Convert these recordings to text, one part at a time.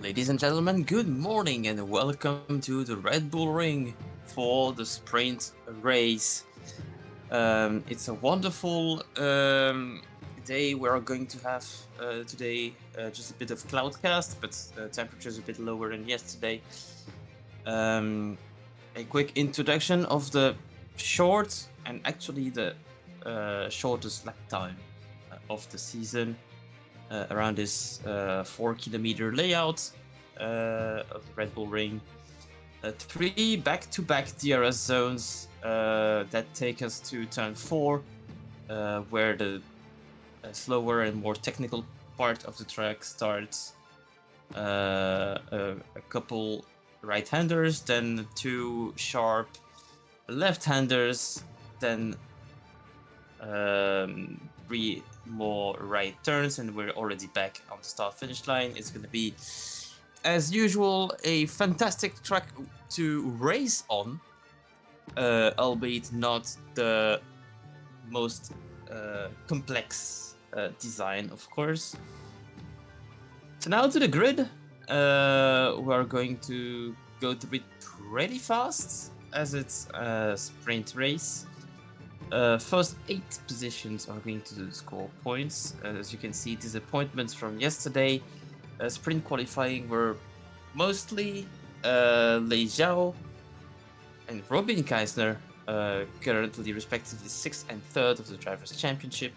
Ladies and gentlemen, good morning and welcome to the Red Bull Ring for the sprint race. It's a wonderful day. We are going to have today just a bit of cloudcast, but temperatures a bit lower than yesterday. A quick introduction of the short and actually the shortest lap time of the season. Around this 4 kilometer layout of the Red Bull Ring. Three back-to-back DRS zones that take us to turn 4, where the slower and more technical part of the track starts. A couple right-handers, then two sharp left-handers, then three more right turns, and we're already back on the start finish line. It's going to be, as usual, a fantastic track to race on, albeit not the most complex design, of course. So now to the grid. We're going to go through it pretty fast, as it's a sprint race. First 8 positions are going to score points. As you can see, disappointments from yesterday. Sprint qualifying were mostly Lei Zhao and Robin Keisner, currently respectively 6th and 3rd of the Drivers' Championship.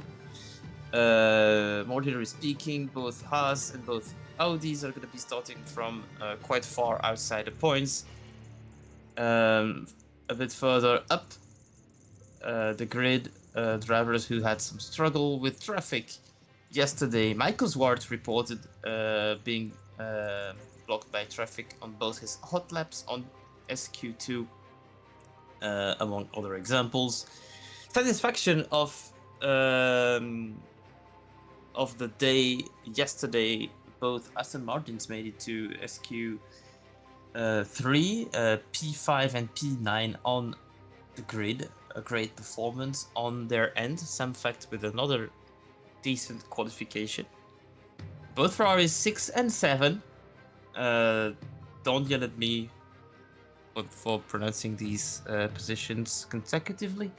More generally speaking, both Haas and both Audis are going to be starting from quite far outside the points. A bit further up the grid, drivers who had some struggle with traffic yesterday. Michael Zwart reported being blocked by traffic on both his hot laps on SQ2, among other examples. Satisfaction of the day yesterday, both Aston Martins made it to SQ3, P5 and P9 on the grid. A great performance on their end. Samfact with another decent qualification. Both Ferraris 6 and 7. Don't yell at me for pronouncing these positions consecutively.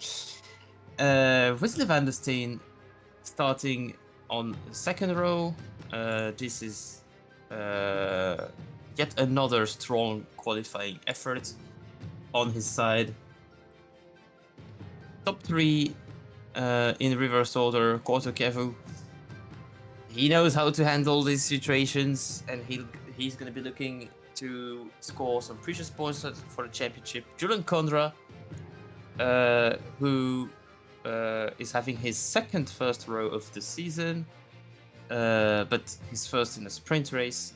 Wesley van der Steen starting on the second row. This is yet another strong qualifying effort on his side. Top 3 in reverse order, Koto Kevu. He knows how to handle these situations, and he's going to be looking to score some precious points for the championship. Julian Condra, who is having his second first row of the season, but his first in a sprint race.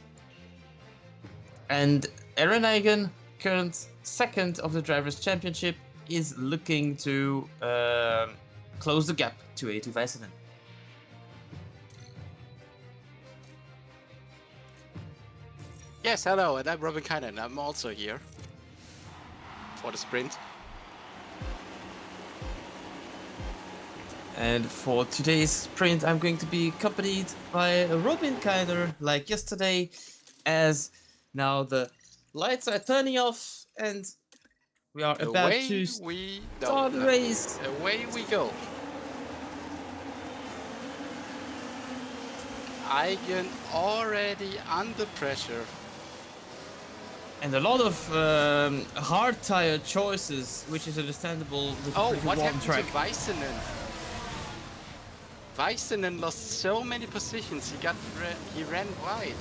And Aaron Eigen, current second of the Drivers' Championship, is looking to close the gap to Eetu Väisänen. Yes, hello, and I'm Robin Kynan. I'm also here for the sprint. And for today's sprint, I'm going to be accompanied by Robin Kyner, like yesterday, as now the lights are turning off and we are about to start the race. Away we go. Eigen already under pressure. And a lot of hard tire choices, which is understandable with Oh, the what happened track. to Väisänen? Väisänen lost so many positions. He ran wide.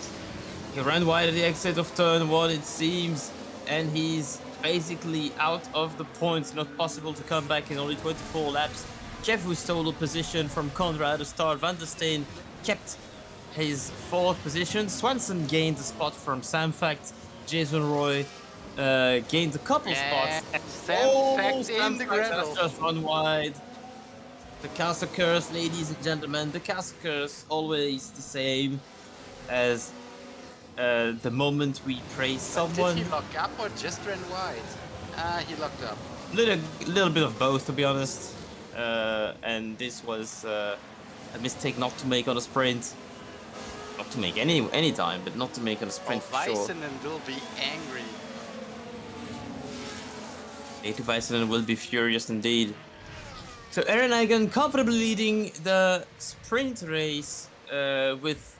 He ran wide at the exit of turn 1, it seems, and he's basically out of the points. Not possible to come back in only 24 laps. Kevu stole a position from Conrad at the start. Van der Steen kept his 4th position. Swanson gained a spot from Samfact. Jason Roy gained a couple spots. Samfact in the gravel. Just run wide. The castle curse, ladies and gentlemen. The castle curse, always the same as the moment we praise someone. Did he lock up or just ran wide? He locked up. Little bit of both, to be honest. And this was a mistake not to make on a sprint. Not to make any time, but not to make on a sprint for sure. Weissenen will be angry. Lady Weissenen will be furious indeed. So Aaron Egan comfortably leading the sprint race with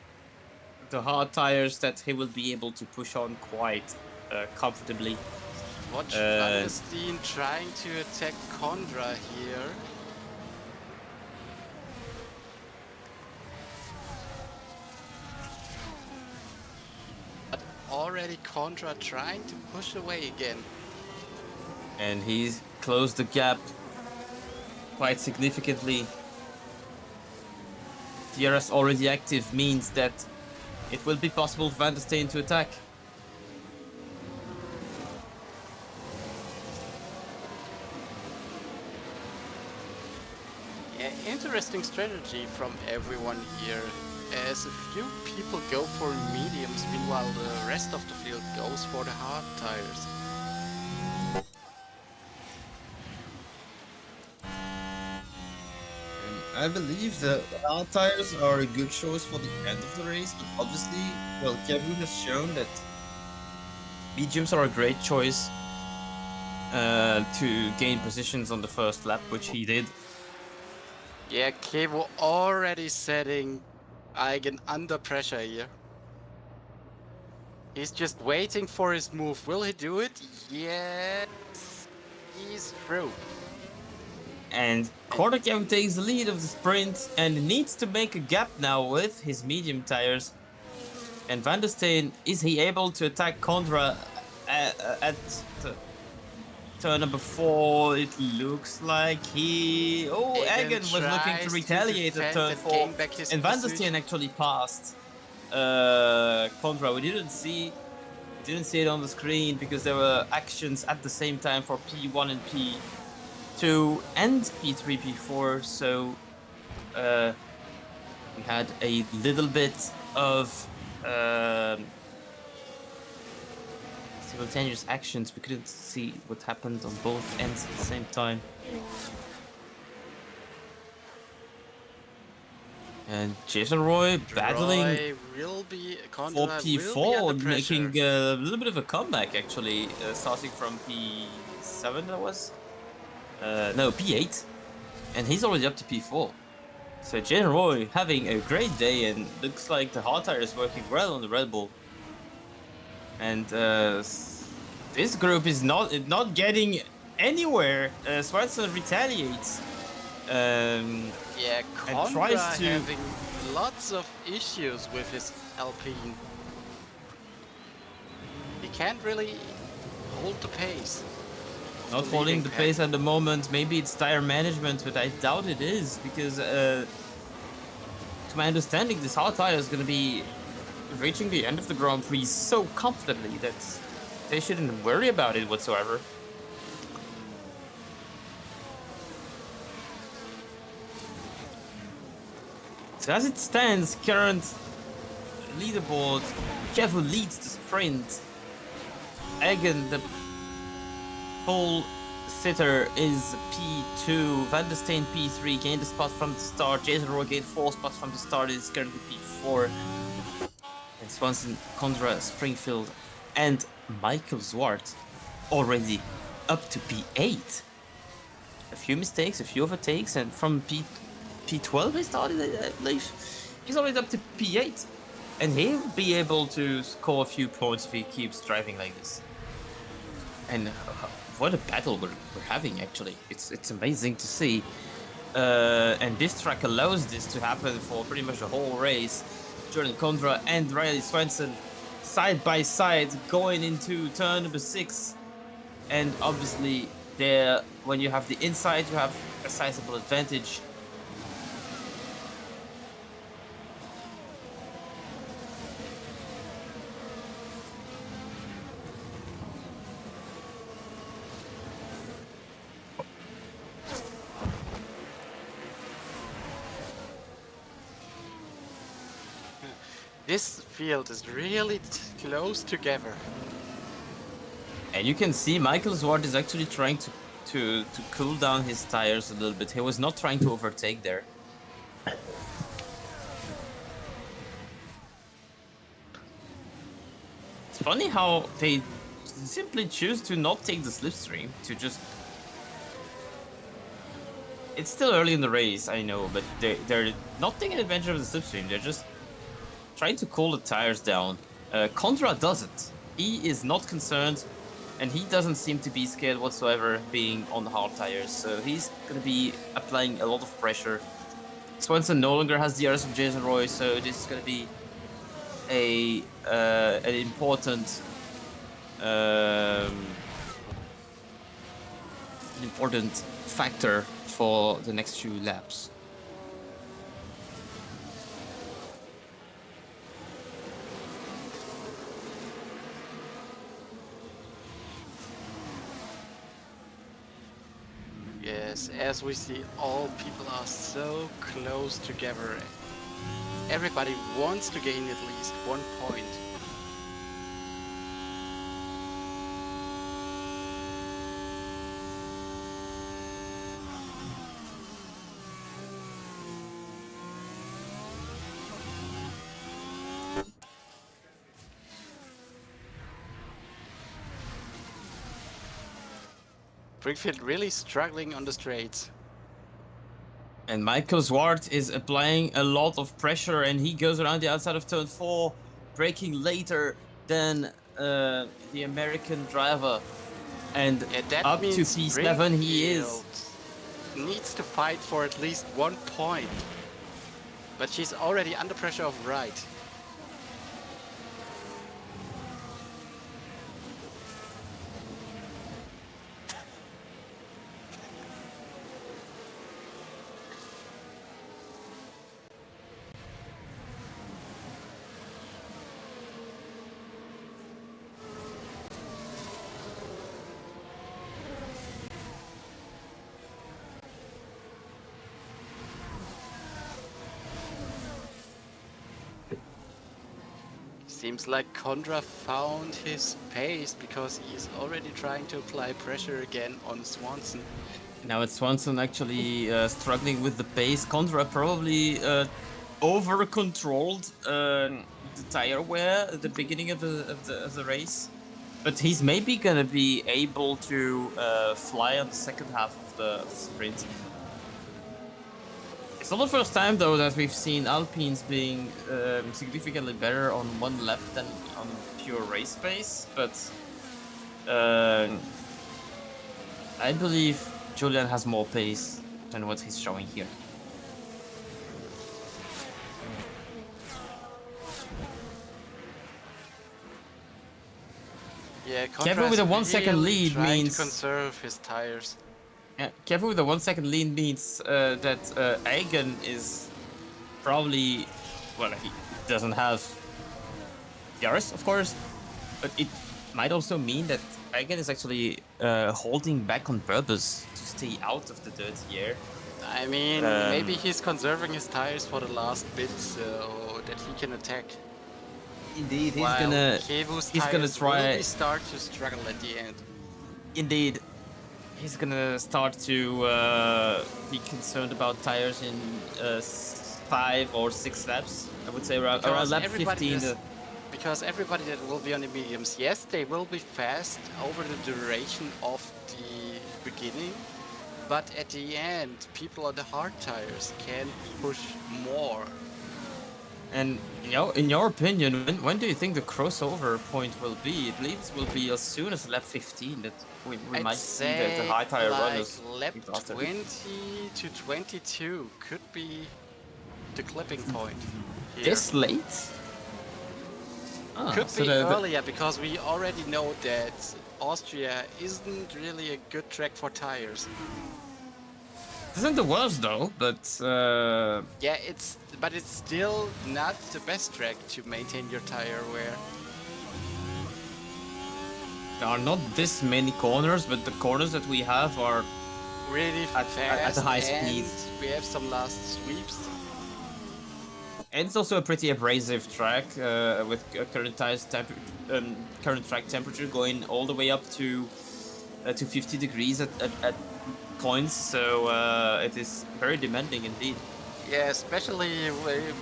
the hard tires that he will be able to push on quite comfortably. Watch Van der Steen trying to attack Condra here. But already Condra trying to push away again. And he's closed the gap quite significantly. DRS already active means that it will be possible for Van der Steen to attack. Yeah, interesting strategy from everyone here, as a few people go for mediums, meanwhile the rest of the field goes for the hard tires. I believe the hard tires are a good choice for the end of the race, but obviously, well, Kevin has shown that mediums are a great choice to gain positions on the first lap, which he did. Yeah, Kevo already setting Eigen under pressure here. He's just waiting for his move. Will he do it? Yes, he's through. And Kordakev takes the lead of the sprint and needs to make a gap now with his medium tires. And Van der Steen, is he able to attack Condra at turn number 4? It looks like he... Oh, Egan was looking to retaliate at turn 4. And Van der Steen actually passed Condra. We didn't see it on the screen because there were actions at the same time for P1 and P2 and P3, P4. So we had a little bit of simultaneous actions. We couldn't see what happened on both ends at the same time. And Jason Roy battling will be for P4, making a little bit of a comeback actually, starting from P7 that was. No, P8. And he's already up to P4. So Jason Roy having a great day, and looks like the hard tire is working well on the Red Bull. And this group is not getting anywhere. Swanson retaliates. Yeah, and tries to having lots of issues with his Alpine. He can't really hold the pace. Not holding the pace at the moment. Maybe it's tire management, but I doubt it is, because to my understanding, this hard tire is going to be reaching the end of the Grand Prix so comfortably that they shouldn't worry about it whatsoever. So as it stands, current leaderboard, Kevu leads the sprint. Egan, the pole sitter, is P2. Van der Steen P3, gained a spot from the start. Jason Roy gained 4 spots from the start, is currently P4. And Swanson, Condra, Springfield, and Michael Zwart already up to P8. A few mistakes, a few overtakes, and from P12 he started, I believe. He's already up to P8. And he'll be able to score a few points if he keeps driving like this. And what a battle we're having, actually. It's amazing to see. And this track allows this to happen for pretty much the whole race. Jordan Condra and Riley Swanson side by side going into turn number 6. And obviously there, when you have the inside, you have a sizable advantage. This field is really close together. And you can see Michael Zwart is actually trying to cool down his tires a little bit. He was not trying to overtake there. funny how they simply choose to not take the slipstream, to just... It's still early in the race, I know, but they're not taking advantage of the slipstream. They're just trying to cool the tires down. Condra doesn't. He is not concerned, and he doesn't seem to be scared whatsoever being on hard tires. So he's going to be applying a lot of pressure. Swenson no longer has the RS of Jason Roy, so this is going to be an important factor for the next few laps. Yes, as we see, all people are so close together. Everybody wants to gain at least 1 point. Springfield really struggling on the straights. And Michael Zwart is applying a lot of pressure, and he goes around the outside of turn 4, braking later than the American driver. And that up to means P7 he is. Needs to fight for at least 1 point. But she's already under pressure of right. Seems like Condra found his pace because he is already trying to apply pressure again on Swanson. Now it's Swanson actually struggling with the pace. Condra probably over-controlled the tire wear at the beginning of the race. But he's maybe gonna be able to fly on the second half of the sprint. It's not the first time though that we've seen Alpines being significantly better on one lap than on pure race pace, but I believe Julian has more pace than what he's showing here. Yeah, Kevin with a 1 second lead trying means to conserve his tires. Yeah, Kevin with a 1 second lead means that Eigen is probably, well, he doesn't have Yaris, of course, but it might also mean that Eigen is actually holding back on purpose to stay out of the dirty air. I mean, maybe he's conserving his tires for the last bit so that he can attack. Indeed, he's While gonna try. Will start to struggle at the end. Indeed, he's gonna start to be concerned about tires in 5 or 6 laps. I would say around lap 15. Because everybody that will be on the mediums, yes, they will be fast over the duration of the beginning, but at the end, people on the hard tires can push more. And you know, in your opinion, when do you think the crossover point will be? I believe it will be as soon as lap 15 that we might see the high tire runners. Lap 20 to 22 could be the clipping point here. This late? Could be earlier, because we already know that Austria isn't really a good track for tires. It isn't the worst though, but yeah, it's still not the best track to maintain your tire wear. There are not this many corners, but the corners that we have are really fast at a high speed. We have some last sweeps. And it's also a pretty abrasive track with current track temperature going all the way up to 50 degrees at points, so it is very demanding indeed. Yeah, especially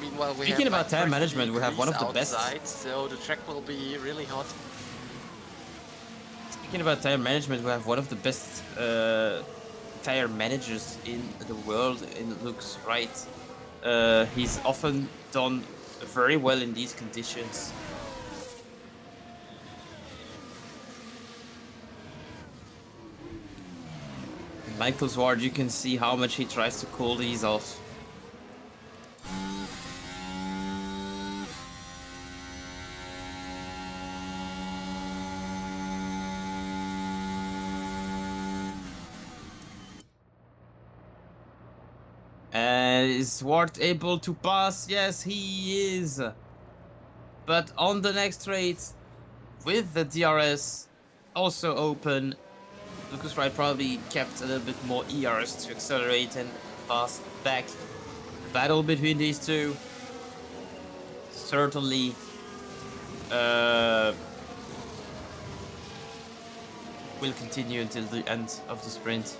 meanwhile we Speaking have like about time 30 management, we have one degrees of the best. outside, so the track will be really hot. Speaking about tire management, we have one of the best tire managers in the world. It looks right. He's often done very well in these conditions. And Michael Zwart, you can see how much he tries to cool these off. And is Zwart able to pass? Yes, he is. But on the next straight, with the DRS also open, Lucas Wright probably kept a little bit more ERs to accelerate and pass back. The battle between these two certainly will continue until the end of the sprint.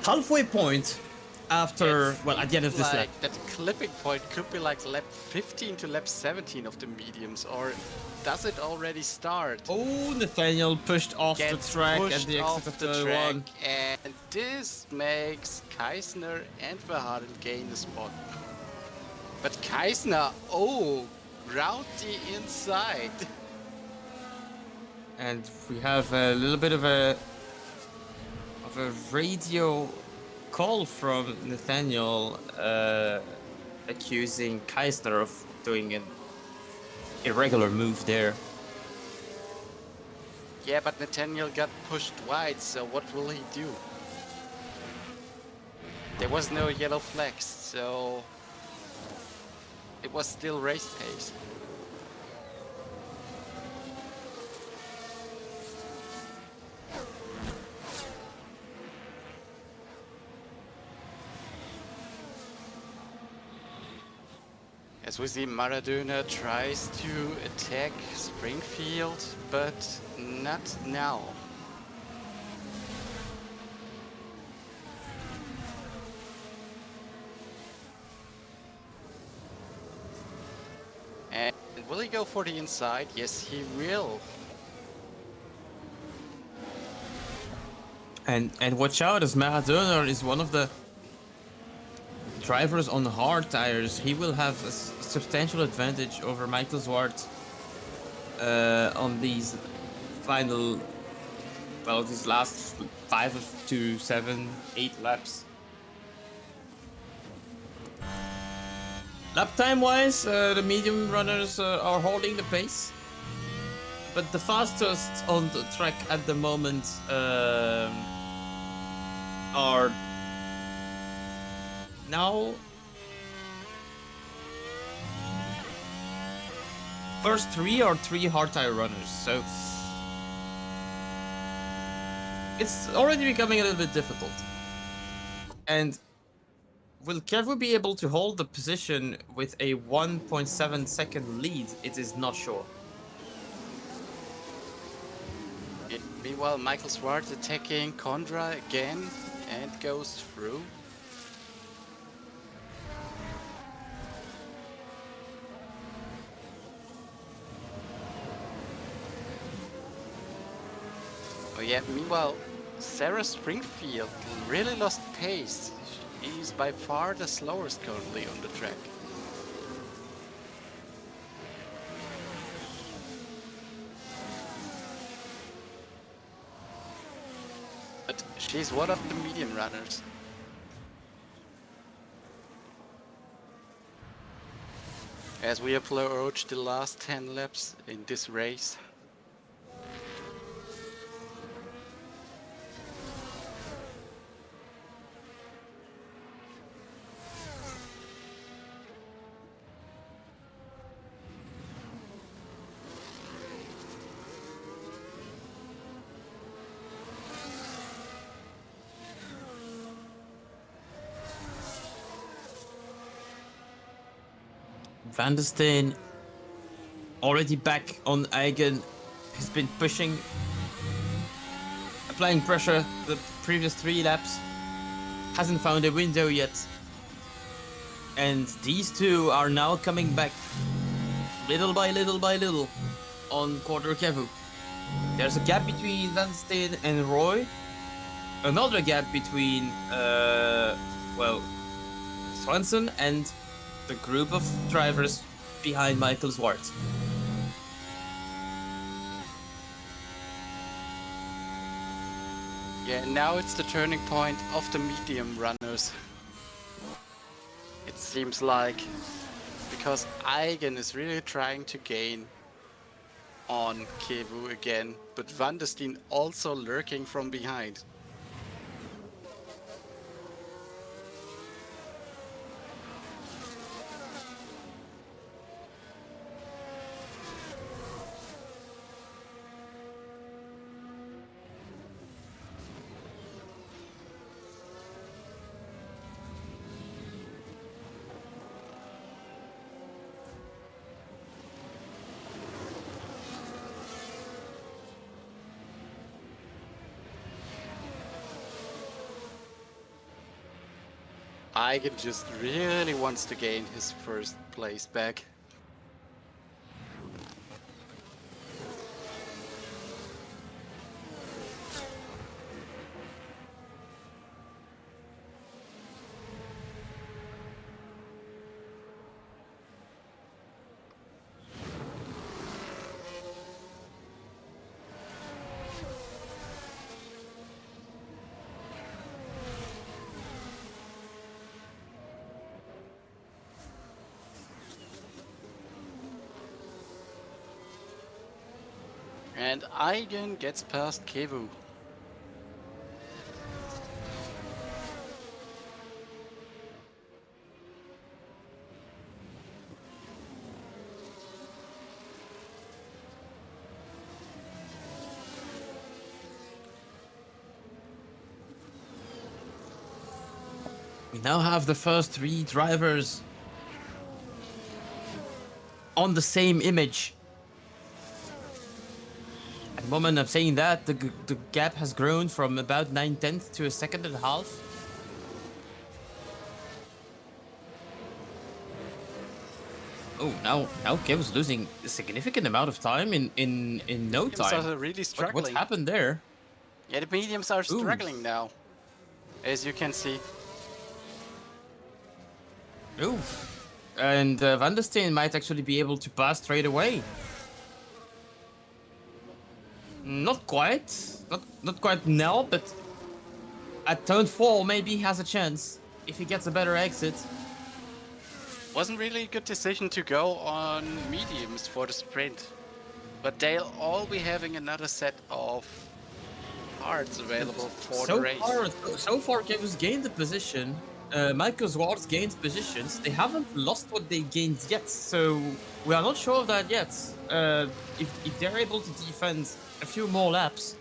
Halfway point after, It well, at the end of this lap. like that clipping point could be like lap 15 to lap 17 of the mediums, or does it already start? Oh, Nathaniel pushed off the Gets track at pushed the exit off of the turn track, one. and this makes Kaisner and Verhaeren gain the spot. But Kaisner, oh, round the inside. And we have a little bit of a radio call from Nathaniel accusing Kaisner of doing an irregular move there. Yeah, but Nathaniel got pushed wide, so what will he do? There was no yellow flags, so it was still race pace. As we see, Maradona tries to attack Springfield, but not now. And will he go for the inside? Yes, he will. And watch out, as Maradona is one of the drivers on hard tires, he will have a substantial advantage over Michael Zwart on these final, well, these last 5 to 7, 8 laps. Lap time wise, the medium runners are holding the pace, but the fastest on the track at the moment are now first three are three hard tire runners, so it's already becoming a little bit difficult. And will Kevu be able to hold the position with a 1.7 second lead? It is not sure. Meanwhile, Michael Swart attacking Condra again and goes through. Oh yeah, meanwhile, Sarah Springfield really lost pace. She's by far the slowest currently on the track. But she's one of the medium runners. As we approach the last 10 laps in this race. Van der Steen already back on Eigen. He's been pushing, applying pressure the previous 3 laps. Hasn't found a window yet. And these two are now coming back little by little by little on Quarter Kevu. There's a gap between Van Steen and Roy. Another gap between, Swanson and the group of drivers behind Michael Zwart. Yeah, now it's the turning point of the medium runners. It seems like, because Eigen is really trying to gain on Kevu again, but Van der Steen also lurking from behind. Eigen just really wants to gain his first place back. And Eigen gets past Kevu. We now have the first 3 drivers on the same image. At the moment I'm saying that, the gap has grown from about 9/10 to a second and a half. Oh, now Kev's losing a significant amount of time in no Mediums time. are really struggling. What's happened there? Yeah, the mediums are struggling now, as you can see. Ooh. And Van der Steen might actually be able to pass straight away. Not quite. Not quite now, but at turn 4 maybe he has a chance if he gets a better exit. Wasn't really a good decision to go on mediums for the sprint. But they'll all be having another set of cards available for the race. So far, Kevin's gained the position. Michael Zwart's gained positions. They haven't lost what they gained yet, so we are not sure of that yet. If they're able to defend a few more laps,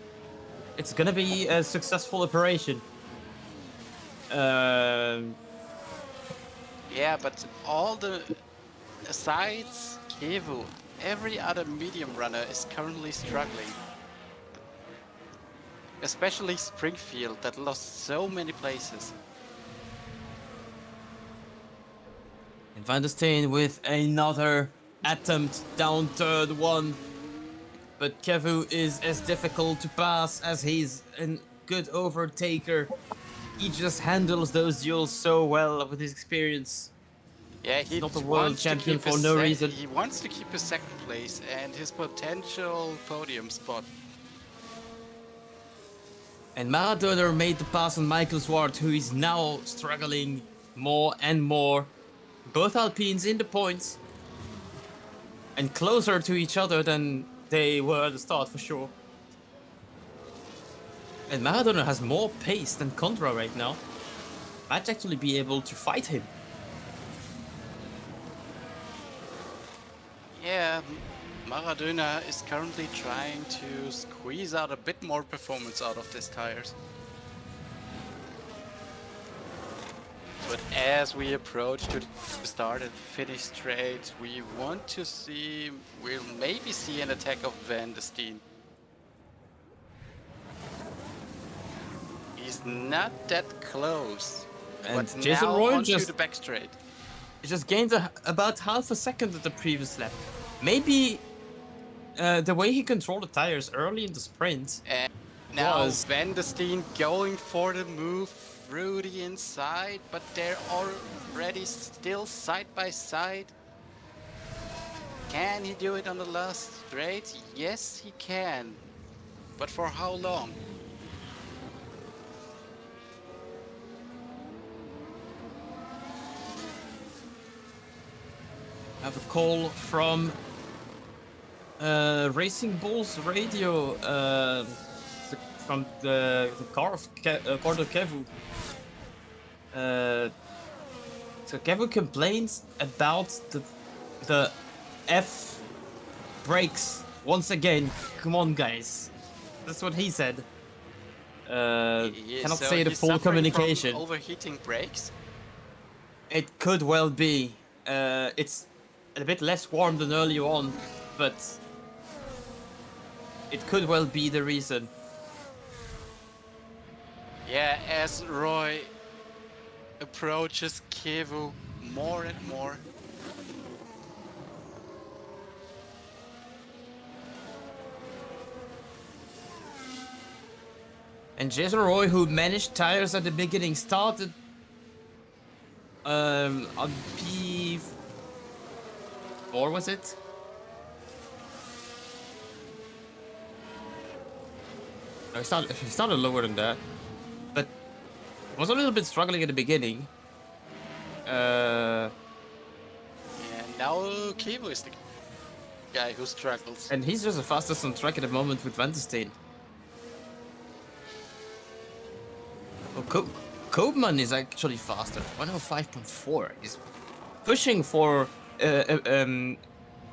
it's gonna be a successful operation. Yeah, but all the besides Kevu, every other medium runner is currently struggling. Especially Springfield, that lost so many places. And Van der Steen with another attempt down turn 1. But Kevu is as difficult to pass as he's a good overtaker. He just handles those duels so well with his experience. Yeah, he's not a world champion for no reason. He wants to keep his second place and his potential podium spot. And Maradona made the pass on Michael Zwart, who is now struggling more and more. Both Alpines in the points. And closer to each other than they were at the start, for sure. And Maradona has more pace than Contra right now. Might actually be able to fight him. Yeah, Maradona is currently trying to squeeze out a bit more performance out of these tires. But as we approach to the start and finish straight, we want to see, we'll maybe see an attack of Van der Steen. He's not that close. And But Jason now Roy onto just the back straight. just gained about half a second at the previous lap. Maybe the way he controlled the tires early in the sprint. And now was- Van der Steen going for the move through the inside, but they're already still side by side. Can he do it on the last straight? Yes, he can. But for how long? I have a call from Racing Bull's radio from the car of Cordo Kevu. So Kevu complains about the F brakes once again. Come on, guys. That's what he said. Cannot say the he's full suffering from communication. overheating brakes. It could well be. It's a bit less warm than earlier on, but it could well be the reason. Yeah, as Roy approaches Kevu more and more. And Jason Roy, who managed tires at the beginning, started on P4, was it? No, he started lower than that, but was a little bit struggling at the beginning. And now Kevu is the guy who struggles. And he's just the fastest on track at the moment with Van der Steen. Oh, Koopman is actually faster. 105.4. He's pushing for a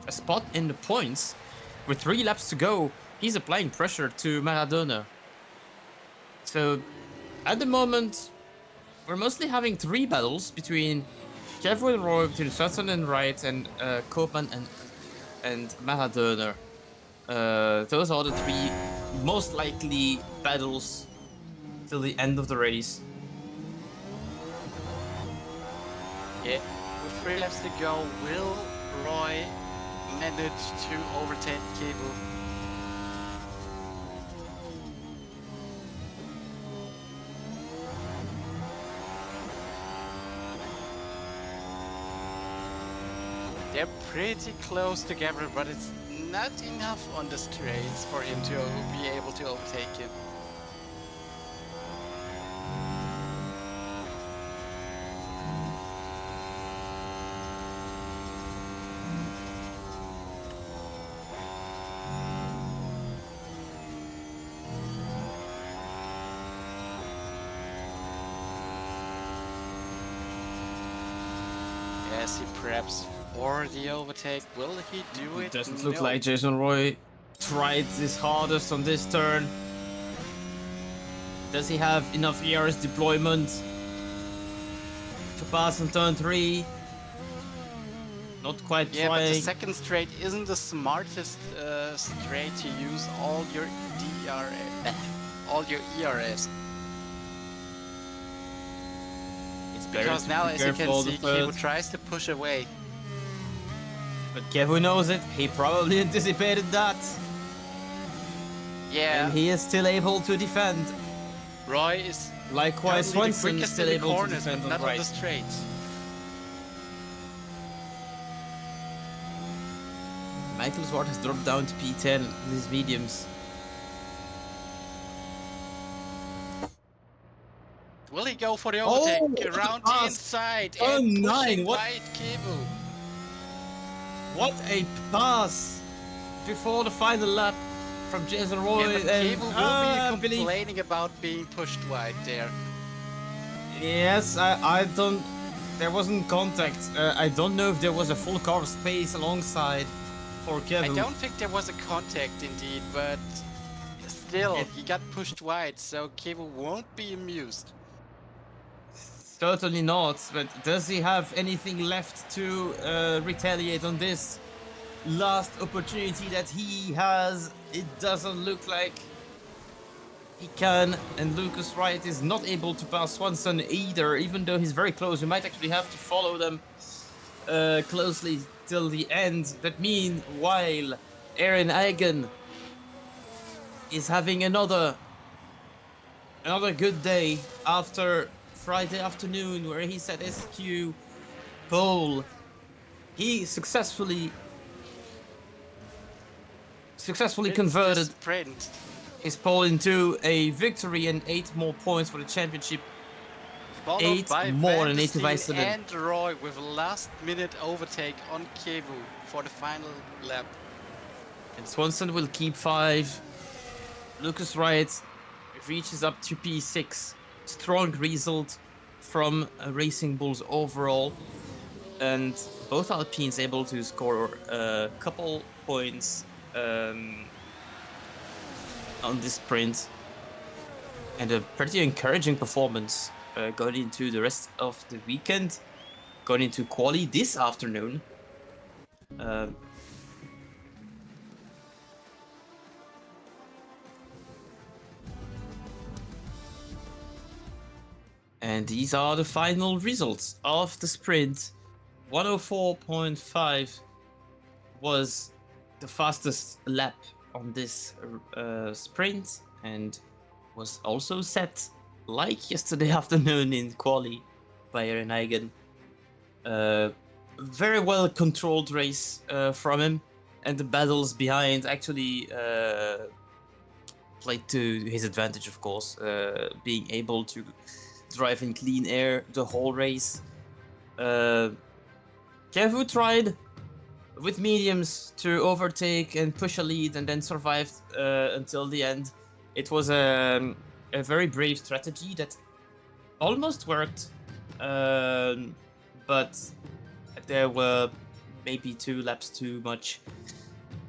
spot in the points. With 3 laps to go, he's applying pressure to Maradona. So, at the moment, we're mostly having 3 battles between Kevu and Roy, between Sutton and Wright, and Koopman and Maradona. Those are the 3 most likely battles till the end of the race. Yeah, with 3 laps to go, will Roy manage to overtake Kevu? They're pretty close together, but it's not enough on the straights for him to be able to overtake him. Yes, he perhaps for the overtake. Will he do it? It doesn't look No. like Jason Roy tried his hardest on this turn. Does he have enough ERS deployment to pass on turn 3? Not quite Yeah, but the trying. second straight isn't the smartest straight to use all your all your ERS. It's better Because to now, as you prepare can for the see, third. Kevu tries to push away. But Kevu knows it. He probably anticipated that. Yeah, And he is still able to defend. Roy is Likewise, currently the Swenson is quickest still in the able to corners, defend but on not on right. the straights. Michael Zwart has dropped down to P10 with his mediums. Will he go for the Oh, overtake around the pass. inside Oh, and nine, pushing what- wide Kevu? What a pass before the final lap from Jason Roy. Yeah, but Kevu will I be believe. complaining about being pushed wide there. Yes, I don't. There wasn't contact. I don't know if there was a full car of space alongside for Kevu. I don't think there was a contact indeed, but still, It- he got pushed wide, so Kevu won't be amused. Totally not. But does he have anything left to retaliate on this last opportunity that he has? It doesn't look like he can. And Lucas Wright is not able to pass Swanson either, even though he's very close. We might actually have to follow them closely till the end. That meanwhile, Aaron Eigen is having another good day after Friday afternoon where he set SQ pole. He successfully converted sprint. his pole into a victory and 8 more points for the championship. Followed 8 by more than Van der 8 of Steen Iceland. and Roy with a last-minute overtake on Kevu for the final lap. And Swanson will keep 5. Lucas Wright reaches up to P6. Strong result from Racing Bulls overall. And both Alpines able to score a couple points on this sprint. And a pretty encouraging performance going into the rest of the weekend. Going into quali this afternoon. And these are the final results of the sprint. 104.5 was the fastest lap on this sprint and was also set like yesterday afternoon in quali by Aaron Eigen. Very well controlled race from him, and the battles behind actually played to his advantage, of course, being able to drive in clean air the whole race. Kevu tried with mediums to overtake and push a lead and then survived until the end. It was a very brave strategy that almost worked, but there were maybe 2 laps too much.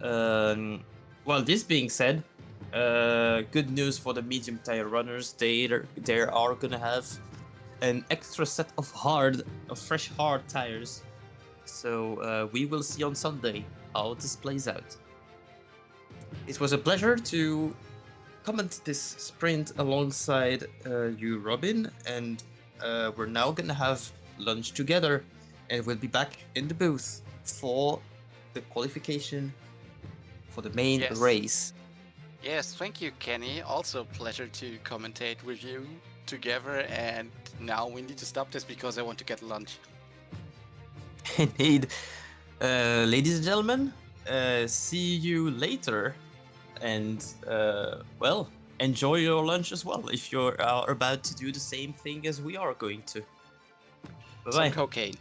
Well, this being said, good news for the medium tire runners. They are gonna have an extra set of fresh hard tires. So we will see on Sunday how this plays out. It was a pleasure to comment this sprint alongside you, Robin, and we're now gonna have lunch together, and we'll be back in the booth for the qualification for the main race. Yes, thank you, Kenny. Also a pleasure to commentate with you together, and now we need to stop this because I want to get lunch. Indeed. Ladies and gentlemen, see you later, and well, enjoy your lunch as well if you're about to do the same thing as we are going to. Bye-bye. Some cocaine.